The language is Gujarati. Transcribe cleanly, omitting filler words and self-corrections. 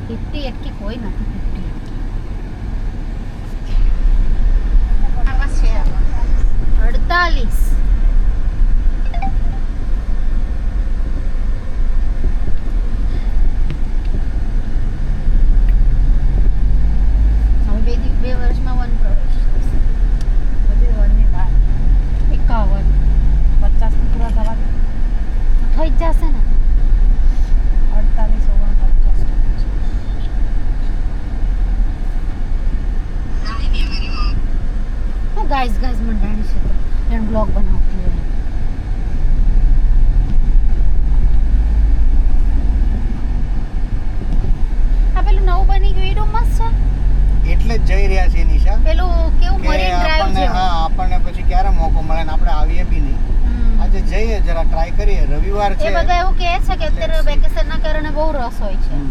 58 की કોઈ નથી 48 બે વર્ષમાં વન પ્રવેશ બધી વનની બહાર 51 50 પૂરા થવા થઈ જ જશે ને 48 હું ગાઈસ મંડાણી છે તો એને બ્લોગ બનાવતી હોય આ પેલું નવું બની ગયું એડો મસ્ત છે એટલે જ જઈ રહ્યા છીએ નિશા પેલું કેવું કે મરીન ડ્રાઈવ આપણને છે હા આપણને પછી ક્યારે મોકો મળે ને આપણે આવીએ બી નહીં આજે જઈએ જરા ટ્રાય કરીએ રવિવાર છે એ બધા એવું કહે છે કે અત્યારે વેકેશન ના કારણે બહુ રસ હોય છે